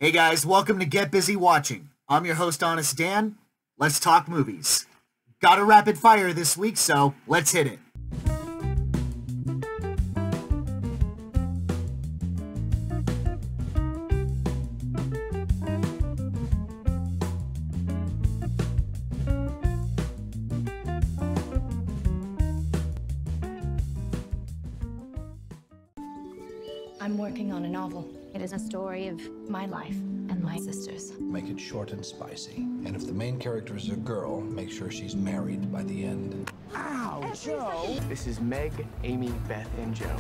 Hey guys, welcome to Get Busy Watching. I'm your host, Honest Dan. Let's talk movies. Got a rapid fire this week, so let's hit it. I'm working on a novel. It is a story of my life and my sister's. Make it short and spicy. And if the main character is a girl, make sure she's married by the end. Ow, Joe! This is Meg, Amy, Beth, and Joe.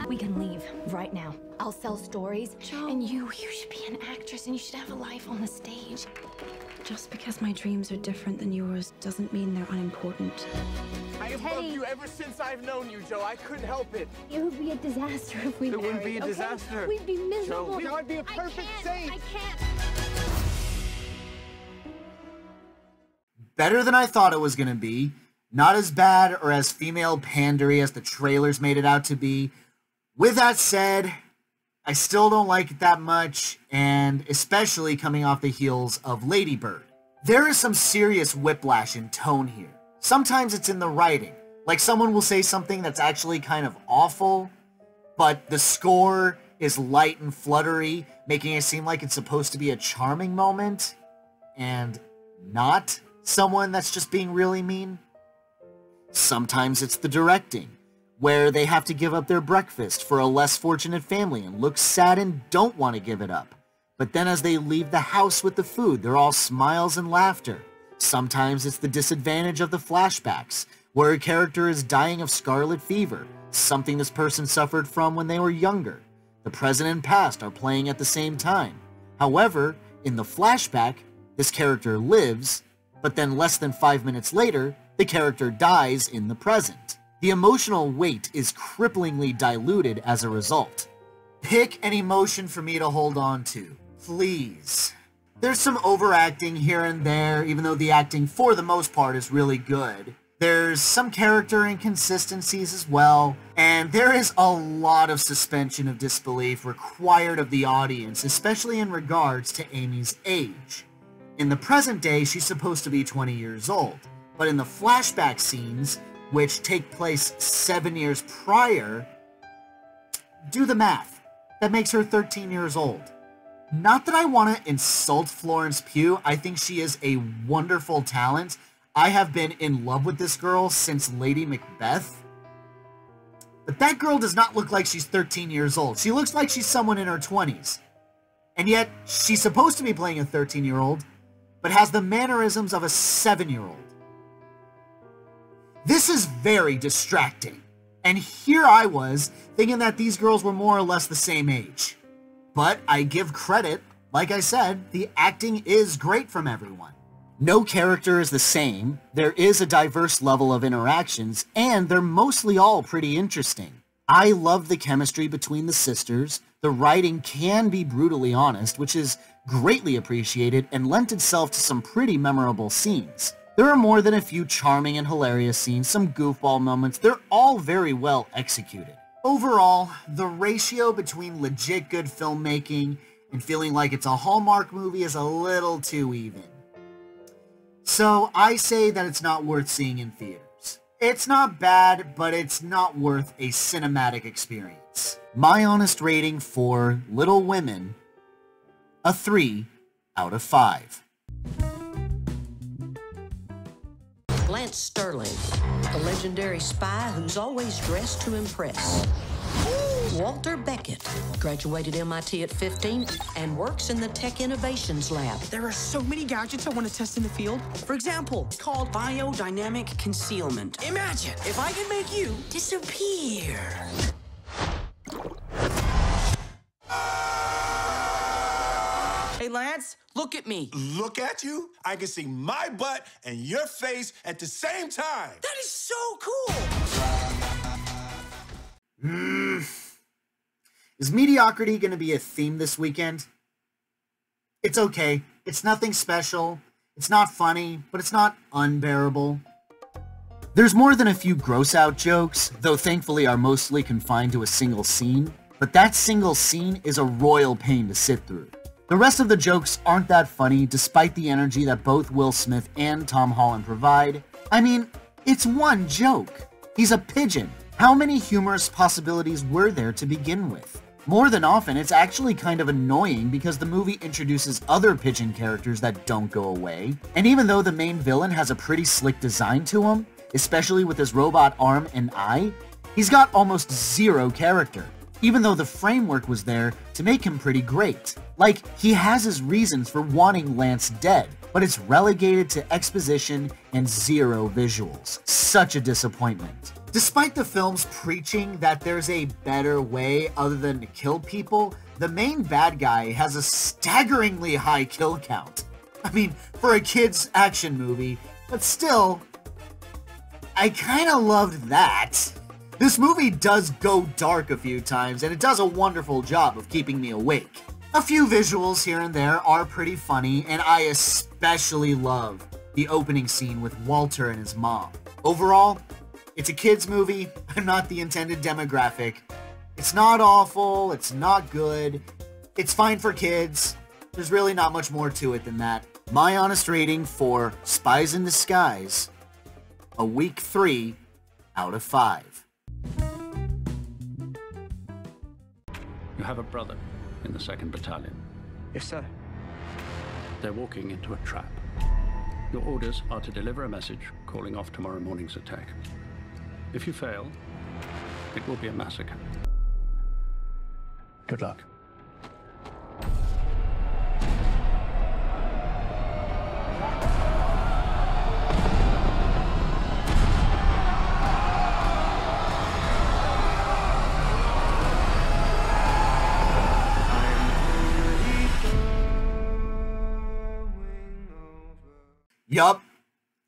We can leave right now. I'll sell stories, Joe. And you should be an actress and you should have a life on the stage. Just because my dreams are different than yours doesn't mean they're unimportant. I have loved you ever since I've known you, Joe. I couldn't help it. It would be a disaster if we married. It wouldn't be a disaster. We'd be miserable. Joe, I'd be a perfect saint. I can't. Better than I thought it was going to be. Not as bad or as female pandery as the trailers made it out to be. With that said, I still don't like it that much, and especially coming off the heels of Lady Bird. There is some serious whiplash in tone here. Sometimes it's in the writing. Like someone will say something that's actually kind of awful, but the score is light and fluttery, making it seem like it's supposed to be a charming moment, and not someone that's just being really mean. Sometimes it's the directing, where they have to give up their breakfast for a less fortunate family and look sad and don't want to give it up. But then as they leave the house with the food, they're all smiles and laughter. Sometimes it's the disadvantage of the flashbacks, where a character is dying of scarlet fever, something this person suffered from when they were younger. The present and past are playing at the same time. However, in the flashback, this character lives, but then less than 5 minutes later, the character dies in the present. The emotional weight is cripplingly diluted as a result. Pick an emotion for me to hold on to, please. There's some overacting here and there, even though the acting for the most part is really good. There's some character inconsistencies as well, and there is a lot of suspension of disbelief required of the audience, especially in regards to Amy's age. In the present day, she's supposed to be 20 years old, but in the flashback scenes, which take place 7 years prior, do the math. That makes her 13 years old. Not that I want to insult Florence Pugh. I think she is a wonderful talent. I have been in love with this girl since Lady Macbeth. But that girl does not look like she's 13 years old. She looks like she's someone in her 20s. And yet, she's supposed to be playing a 13-year-old, but has the mannerisms of a 7-year-old. This is very distracting, and here I was, thinking that these girls were more or less the same age. But I give credit, like I said, the acting is great from everyone. No character is the same, there is a diverse level of interactions, and they're mostly all pretty interesting. I love the chemistry between the sisters, the writing can be brutally honest, which is greatly appreciated and lent itself to some pretty memorable scenes. There are more than a few charming and hilarious scenes, some goofball moments, they're all very well executed. Overall, the ratio between legit good filmmaking and feeling like it's a Hallmark movie is a little too even. So I say that it's not worth seeing in theaters. It's not bad, but it's not worth a cinematic experience. My honest rating for Little Women, a 3 out of 5. Lance Sterling, a legendary spy who's always dressed to impress. Walter Beckett, graduated MIT at 15 and works in the Tech Innovations Lab. There are so many gadgets I want to test in the field. For example, it's called biodynamic concealment. Imagine if I can make you disappear. Hey, Lance, look at me. Look at you? I can see my butt and your face at the same time. That is so cool. Is mediocrity going to be a theme this weekend? It's okay. It's nothing special. It's not funny, but it's not unbearable. There's more than a few gross-out jokes, though thankfully are mostly confined to a single scene. but that single scene is a royal pain to sit through. The rest of the jokes aren't that funny despite the energy that both Will Smith and Tom Holland provide. I mean, it's one joke. He's a pigeon. How many humorous possibilities were there to begin with? More than often, it's actually kind of annoying because the movie introduces other pigeon characters that don't go away. And even though the main villain has a pretty slick design to him, especially with his robot arm and eye, he's got almost zero character, even though the framework was there to make him pretty great. Like, he has his reasons for wanting Lance dead, but it's relegated to exposition and zero visuals. Such a disappointment. Despite the film's preaching that there's a better way other than to kill people, the main bad guy has a staggeringly high kill count. I mean, for a kid's action movie, but still, I kinda loved that. This movie does go dark a few times, and it does a wonderful job of keeping me awake. A few visuals here and there are pretty funny, and I especially love the opening scene with Walter and his mom. Overall, it's a kid's movie. I'm not the intended demographic. It's not awful, it's not good, it's fine for kids. There's really not much more to it than that. My honest rating for Spies in Disguise, a weak 3 out of 5. You have a brother in the 2nd Battalion. Yes, sir. They're walking into a trap. Your orders are to deliver a message calling off tomorrow morning's attack. If you fail, it will be a massacre. Good luck. Yup,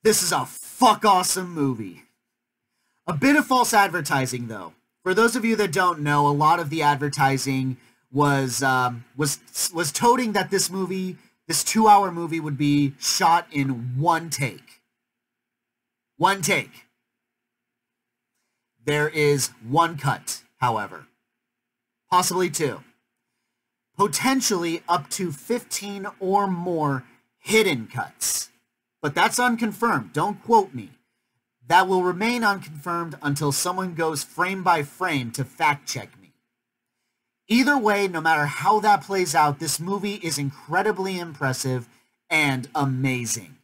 this is a fuck awesome movie. A bit of false advertising though. For those of you that don't know, a lot of the advertising was toting that this movie, this 2-hour movie, would be shot in one take. One take. There is one cut, however. Possibly 2. Potentially up to 15 or more hidden cuts. But that's unconfirmed. Don't quote me. That will remain unconfirmed until someone goes frame by frame to fact check me. Either way, no matter how that plays out, this movie is incredibly impressive and amazing.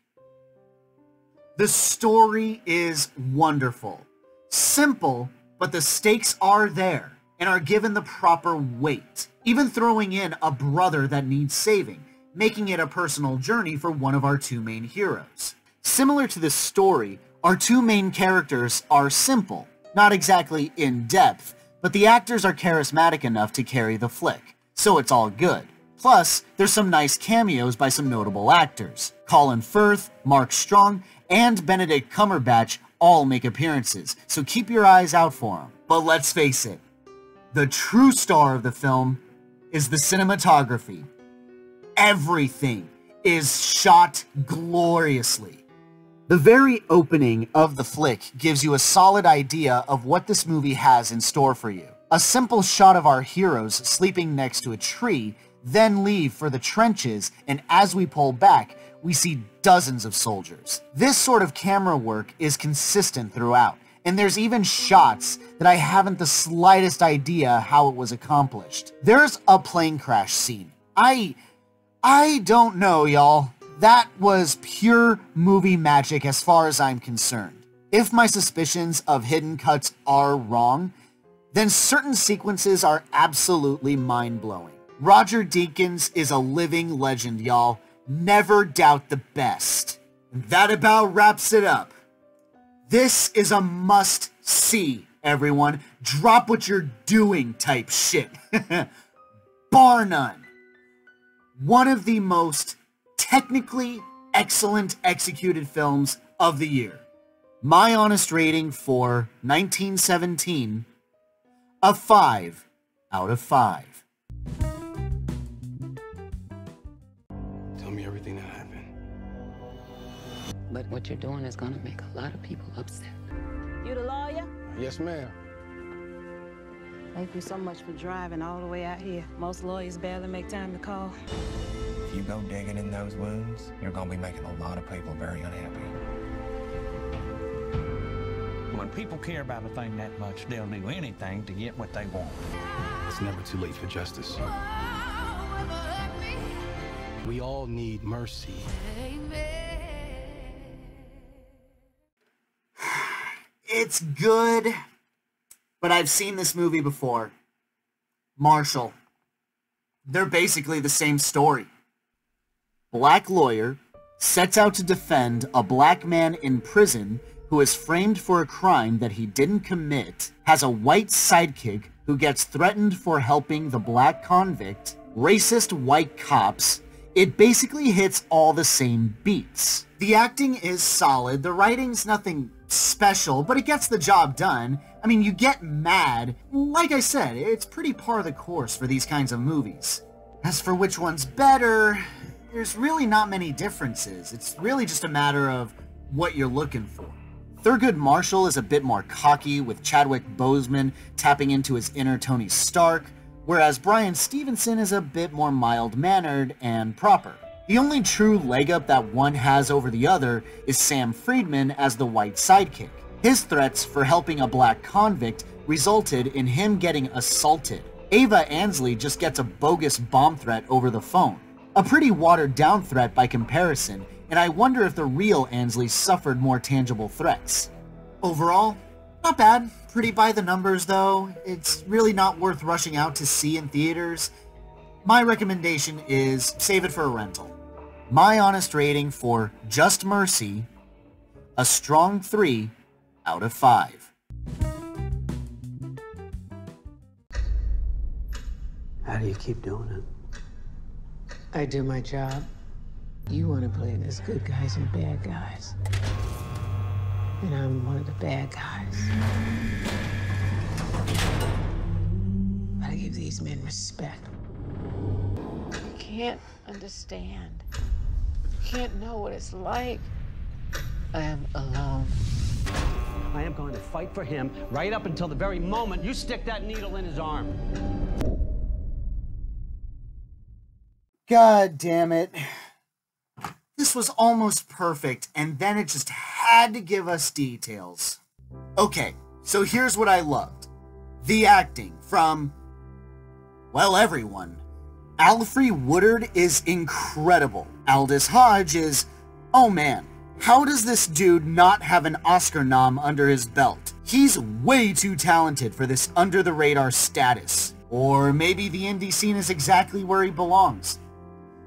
The story is wonderful. Simple, but the stakes are there and are given the proper weight. Even throwing in a brother that needs saving, making it a personal journey for one of our 2 main heroes. Similar to this story, our 2 main characters are simple, not exactly in-depth, but the actors are charismatic enough to carry the flick, so it's all good. Plus, there's some nice cameos by some notable actors. Colin Firth, Mark Strong, and Benedict Cumberbatch all make appearances, so keep your eyes out for them. But let's face it, the true star of the film is the cinematography. Everything is shot gloriously. The very opening of the flick gives you a solid idea of what this movie has in store for you. A simple shot of our heroes sleeping next to a tree, then leave for the trenches, and as we pull back, we see dozens of soldiers. This sort of camera work is consistent throughout, and there's even shots that I haven't the slightest idea how it was accomplished. There's a plane crash scene. I don't know, y'all. That was pure movie magic as far as I'm concerned. If my suspicions of hidden cuts are wrong, then certain sequences are absolutely mind-blowing. Roger Deakins is a living legend, y'all. Never doubt the best. And that about wraps it up. This is a must-see, everyone. Drop what you're doing type shit. Bar none. One of the most technically excellent executed films of the year. My honest rating for 1917, a 5 out of 5. Tell me everything that happened. But what you're doing is gonna make a lot of people upset. You the lawyer? Yes, ma'am. Thank you so much for driving all the way out here. Most lawyers barely make time to call. If you go digging in those wounds, you're gonna be making a lot of people very unhappy. When people care about a thing that much, they'll do anything to get what they want. It's never too late for justice. We all need mercy. It's good, but I've seen this movie before. Marshall. They're basically the same story. Black lawyer sets out to defend a black man in prison who is framed for a crime that he didn't commit, has a white sidekick who gets threatened for helping the black convict, racist white cops. It basically hits all the same beats. The acting is solid, the writing's nothing special, but it gets the job done. I mean, you get mad. Like I said, it's pretty par of the course for these kinds of movies. As for which one's better, there's really not many differences. It's really just a matter of what you're looking for. Thurgood Marshall is a bit more cocky, with Chadwick Boseman tapping into his inner Tony Stark, whereas Bryan Stevenson is a bit more mild-mannered and proper. The only true leg up that one has over the other is Sam Friedman as the white sidekick. His threats for helping a black convict resulted in him getting assaulted. Ava Ansley just gets a bogus bomb threat over the phone. A pretty watered down threat by comparison, and I wonder if the real Ansley suffered more tangible threats. Overall, not bad. Pretty by the numbers though. It's really not worth rushing out to see in theaters. My recommendation is save it for a rental. My honest rating for Just Mercy, a strong 3 out of 5. How do you keep doing it? I do my job. You want to play as good guys and bad guys. And I'm one of the bad guys. I give these men respect. You can't understand. You can't know what it's like. I am alone. I am going to fight for him right up until the very moment you stick that needle in his arm. God damn it. This was almost perfect, and then it just had to give us details. Okay, so here's what I loved. The acting from, well, everyone. Alfre Woodard is incredible. Aldous Hodge is, oh man, how does this dude not have an Oscar nom under his belt? He's way too talented for this under-the-radar status. Or maybe the indie scene is exactly where he belongs.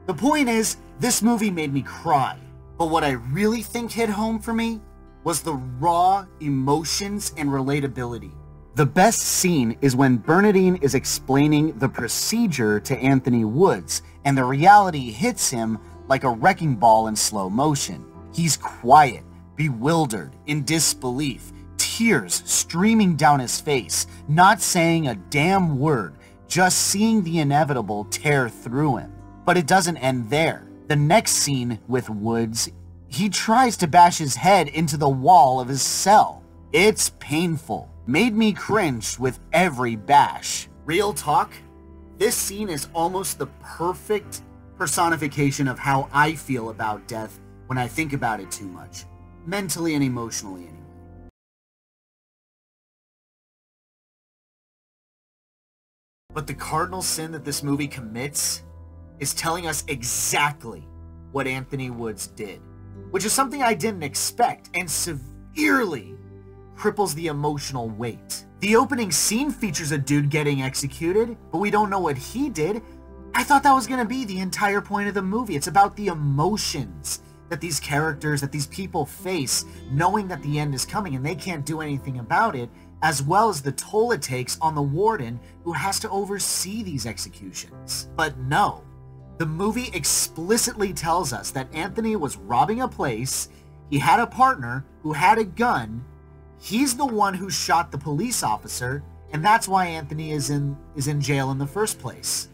The point is, this movie made me cry. But what I really think hit home for me was the raw emotions and relatability. The best scene is when Bernadine is explaining the procedure to Anthony Woods, and the reality hits him like a wrecking ball in slow motion. He's quiet, bewildered, in disbelief, tears streaming down his face, not saying a damn word, just seeing the inevitable tear through him. But it doesn't end there. The next scene with Woods, he tries to bash his head into the wall of his cell. It's painful. Made me cringe with every bash. Real talk, this scene is almost the perfect personification of how I feel about death when I think about it too much. Mentally and emotionally anyway. But the cardinal sin that this movie commits is telling us exactly what Anthony Woods did, which is something I didn't expect and severely cripples the emotional weight. The opening scene features a dude getting executed, but we don't know what he did. I thought that was going to be the entire point of the movie. It's about the emotions that these characters, that these people face, knowing that the end is coming and they can't do anything about it, as well as the toll it takes on the warden who has to oversee these executions. But no, the movie explicitly tells us that Anthony was robbing a place, he had a partner who had a gun, he's the one who shot the police officer, and that's why Anthony is in jail in the first place.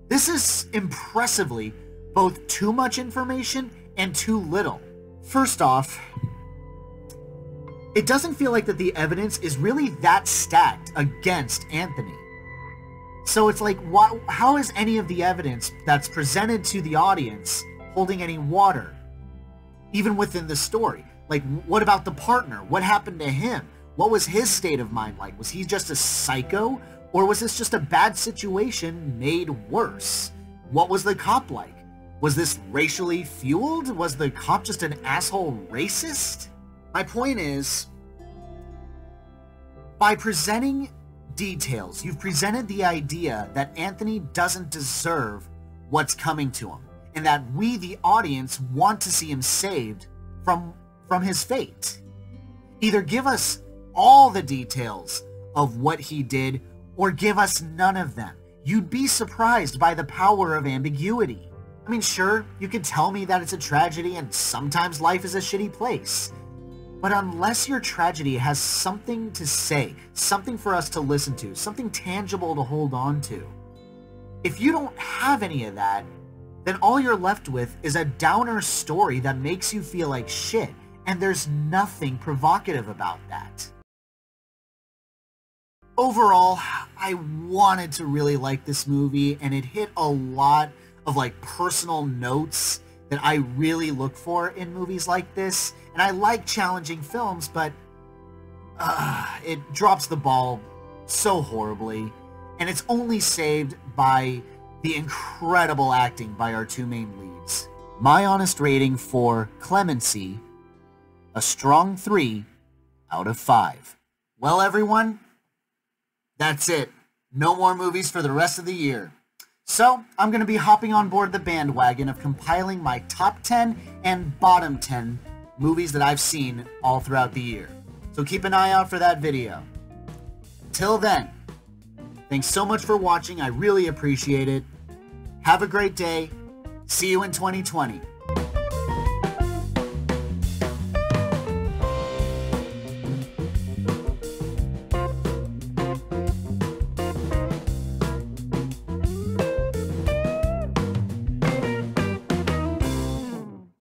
This is impressively both too much information and too little. First off, It doesn't feel like that the evidence is really that stacked against Anthony. So it's like, how is any of the evidence that's presented to the audience holding any water, even within the story? Like, what about the partner? What happened to him? What was his state of mind like? Was he just a psycho? Or was this just a bad situation made worse? What was the cop like? Was this racially fueled? Was the cop just an asshole racist? My point is, by presenting details, you've presented the idea that Anthony doesn't deserve what's coming to him, and that we, the audience, want to see him saved from his fate. Either give us all the details of what he did, or give us none of them. You'd be surprised by the power of ambiguity. I mean, sure, you could tell me that it's a tragedy and sometimes life is a shitty place. But unless your tragedy has something to say, something for us to listen to, something tangible to hold on to, if you don't have any of that, then all you're left with is a downer story that makes you feel like shit, and there's nothing provocative about that. Overall, I wanted to really like this movie, and it hit a lot of like personal notes that I really look for in movies like this. And I like challenging films, but it drops the ball so horribly. And it's only saved by the incredible acting by our two main leads. My honest rating for Clemency, a strong 3 out of 5. Well, everyone, that's it. No more movies for the rest of the year. So, I'm going to be hopping on board the bandwagon of compiling my top 10 and bottom 10 movies that I've seen all throughout the year. So keep an eye out for that video. Until then, thanks so much for watching. I really appreciate it. Have a great day. See you in 2020.